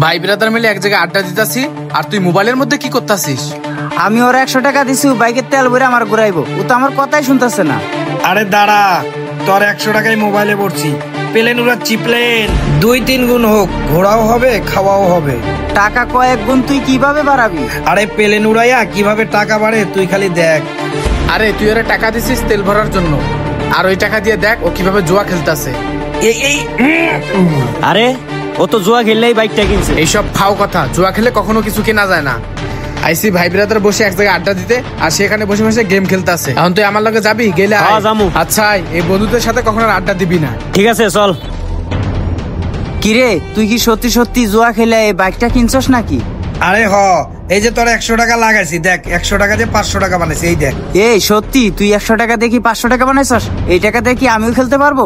ভাই ব্রাদার মিলে এক জায়গায় আড্ডা দিতাছি, আর তুই মোবাইলের মধ্যে কি করতাছিস? আমি ওর 100 টাকা দিছি বাইকের তেল ভরে আমার ঘুরাইবো, ও তো আমার কথাই শুনতেছে না। আরে দাঁড়া, তোর 100 টাকায় মোবাইলে পড়ছি। প্লেন উড়াচ্ছি, প্লেন 2-3 গুণ হোক, ঘোরাও হবে খাওয়াও হবে। টাকা কয়েক গুণ তুই কিভাবে বাড়াবি? আরে প্লেন উড়াইয়া কিভাবে টাকা বাড়ে তুই খালি দেখ। আরে তুই ওরা টাকা দিছিস তেল ভরার জন্য, আর ওই টাকা দিয়ে দেখ ও কিভাবে জুয়া খেলতাছে। আরে ও তো জুয়া খেললেই বাইকটা কিনছে। এইসব ফাও কথা, জুয়া খেলে কখনো কিছু কেনা যায় না। আইসি ভাই ব্রাদার বসে এক জায়গায় আড্ডা দিতে, আর সেখানে বসে বসে গেম খেলতেছে। এখন তুই আমার লগে যাবি? গেলে আয়। হ্যাঁ, যামু। আচ্ছা এই বন্ধুদের সাথে কখনো আর আড্ডা দিবি না। ঠিক আছে চল। কিরে তুই কি সত্যি সত্যি জুয়া খেলে এই বাইকটা কিনছস নাকি? আরে এই যে তোর 100 টাকা লাগাইছি, দেখ 100 টাকা দিয়ে 500 টাকা বানাইছি, এই দেখ। এই সত্যি তুই 100 টাকা দেখি 500 টাকা বানাইছস? এই টাকা দিয়ে কি আমিও খেলতে পারবো?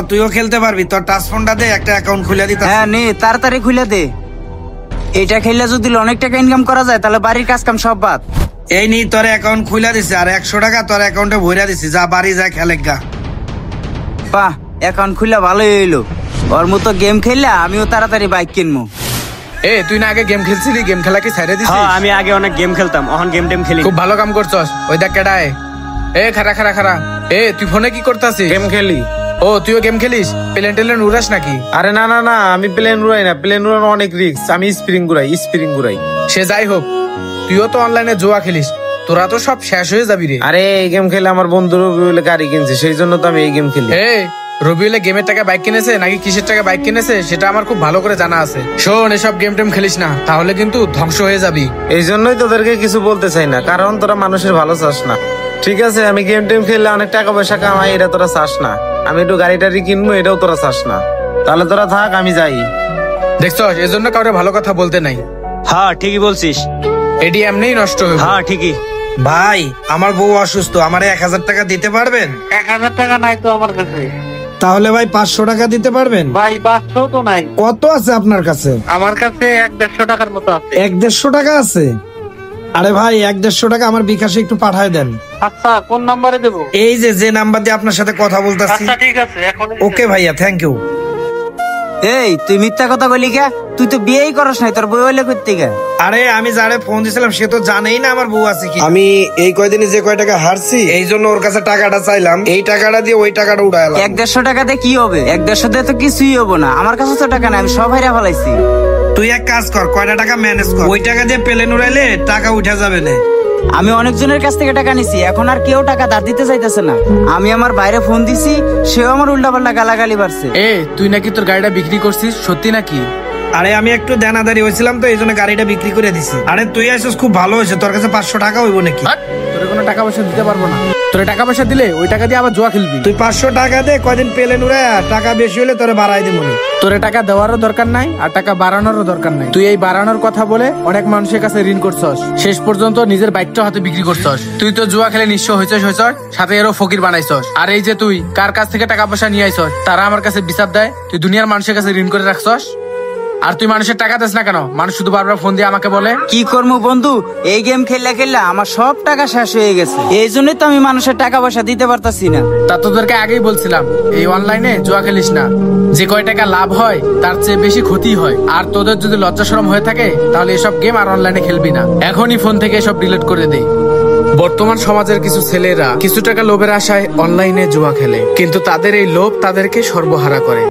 তুইও খেলতে পারবি। তোর টাচ ফোনটা দে, একটা অ্যাকাউন্ট খুলে দিতে। হ্যাঁ নে, তাড়াতাড়ি খুলে দে। এইটা খেললে যদি অনেক টাকা ইনকাম করা যায় তাহলে বাড়ির কাজ কাম সব বাদ। এই নি তোর অ্যাকাউন্ট খুলে দিছে, আর 100 টাকা তোর অ্যাকাউন্টে ভরে দিছি। যা বাড়ি যা খেলে গা। বাহ, অ্যাকাউন্ট খুলে ভালোই হইলো। ওর মতো গেম খেললে আমিও তাড়াতাড়ি বাইক কিনবো। তুই না আগে গেম খেলছিলি? গেম খেলা কি ছেড়ে দিছিস? হ্যাঁ, আমি আগে অনেক গেম খেলতাম, এখন গেম টেম খেলি। খুব ভালো কাম করছস। ওই দেখ কেডায়। খারা খারা খারা। তুই ফোনে কি করতাছিস? গেম খেলি। ও তুইও গেম খেলিস? প্লেন টেলেন উড়াস নাকি? আরে না না না, আমি প্লেন উড়াই না, প্লেন উড়ানো অনেক রিস্ক। আমি স্প্রিং ঘুরাই। সে যাই হোক, তুইও তো অনলাইনে জুয়া খেলিস, তোরা তো সব শেষ হয়ে যাবি রে। আরে এই গেম খেলে আমার বন্ধু রবিউল গাড়ি কিনছে, সেই জন্য তো আমি এই গেম খেলি। রবিউল গেমের টাকা বাইক কিনেছে নাকি কিসের টাকা বাইক কিনেছে সেটা আমার খুব ভালো করে জানা আছে। শোন, এসব গেম টেম খেলিস না, তাহলে কিন্তু ধ্বংস হয়ে যাবি। এই জন্যই তোদেরকে কিছু বলতে চাই না, কারণ তোরা মানুষের ভালো চাস না। ঠিক আছে, আমি গেম টেম খেললে অনেক টাকা পয়সা কামাই, এটা তোরা চাস না। আমি একটু গাড়ি টাড়ি কিনবো, এটাও তোরা চাস না। তাহলে তোরা থাক, আমি যাই। দেখছস, এজন্য কাউরে ভালো কথা বলতে নাই। হ্যাঁ ঠিকই বলছিস, এটি এমনিই নষ্ট হয়ে। হ্যাঁ ঠিকই। ভাই আমার বউ অসুস্থ, আমারে 1000 টাকা দিতে পারবেন? 1000 টাকা নাই তো আমার কাছে। তাহলে ভাই 500 টাকা দিতে পারবেন? ভাই 500 তো নাই। কত আছে আপনার কাছে? আমার কাছে 150 টাকার মতো আছে। 150 টাকা আছে? আরে ভাই 150 টাকা আমার বিকাশে একটু পাঠায় দেন। আচ্ছা কোন নাম্বারে দেবো? এই যে নাম্বার দিয়ে আপনার সাথে কথা বলতেছি। আচ্ছা ঠিক আছে, এখন ওকে ভাইয়া, থ্যাংক ইউ। এই তুই মিথ্যা কথা বলি কে? তুই তো বিয়েই করস নাই, তোর বই হইলে করতে গে? আরে আমি যারে ফোন দিছিলাম সে তো জানেই না আমার বউ আছে কি। আমি এই কয়দিনে যে কয় টাকা হারছি, এই জন্য ওর কাছে টাকাটা চাইলাম। এই টাকাটা দিয়ে ওই টাকাটা উড়াইলাম। 150 টাকা দিয়ে কি হবে? 150 দিয়ে তো কিছুই হবো না। আমার কাছে তো টাকা নাই, আমি সব হাইরা ফেলাইছি। তুই এক কাজ কর, কয়টা টাকা ম্যানেজ কর, ওই টাকা দিয়ে প্লেন উড়াইলে টাকা উঠা যাবে না। আমি অনেকজনের কাছ থেকে টাকা নিছি, এখন আর কেউ টাকা ধার দিতে চাইতেছে না। আমি আমার বাইরে ফোন দিছি, সেও আমার উল্টাপাল্টা গালাগালি পারছে। তুই নাকি তোর গাড়িটা বিক্রি করছিস? সত্যি নাকি? আরে আমি একটু দেনাদারি হয়েছিলাম তো, এই জন্য গাড়িটা বিক্রি করে দিছি। আরে তুই আসিস, খুব ভালো হয়েছে। তোর কাছে 500 টাকা হইব নাকি? তোর কোনো টাকা পয়সা দিতে পারবো না। তোর টাকা পয়সা দিলে ওই টাকা দিয়ে আবার জুয়া খেলবি। তুই 500 টাকা দে, কয়দিন প্লেন উড়ায় টাকা বেশি হলে তোরে বাড়াই দিব। তোরে টাকা দেওয়ারও দরকার নাই, আর টাকা বাড়ানোরও দরকার নাই। তুই এই বাড়ানোর কথা বলে অনেক মানুষের কাছে ঋণ করছস, শেষ পর্যন্ত নিজের বাইকটা হাতে বিক্রি করছস। তুই তো জুয়া খেলে নিঃস্ব হয়েছস, সাথে এরও ফকির বানাইছস। আর এই যে তুই কার কাছ থেকে টাকা পয়সা নিয়ে আইছস, তারা আমার কাছে বিচার দেয় তুই দুনিয়ার মানুষের কাছে ঋণ করে রাখছস। আর তুই মানুষের টাকা দিস না কেন? মানুষ শুধু বারবার ফোন দিয়ে আমাকে বলে। কি করবো বন্ধু, এই গেম খেললে খেললে আমার সব টাকা শেষ হয়ে গেছে, এই জন্যই তো আমি মানুষের টাকা পয়সা দিতে পারতাছি না। তা তোদেরকে আগেই বলছিলাম এই অনলাইনে জুয়া খেলিস না, যে কয় টাকা লাভ হয় তার চেয়ে বেশি ক্ষতি হয়। আর তোদের যদি লজ্জা শরম হয়ে থাকে তাহলে এসব গেম আর অনলাইনে খেলবি না। এখনই ফোন থেকে এসব ডিলিট করে দে। বর্তমান সমাজের কিছু ছেলেরা কিছু টাকা লোভের আশায় অনলাইনে জুয়া খেলে, কিন্তু তাদের এই লোভ তাদেরকে সর্বহারা করে।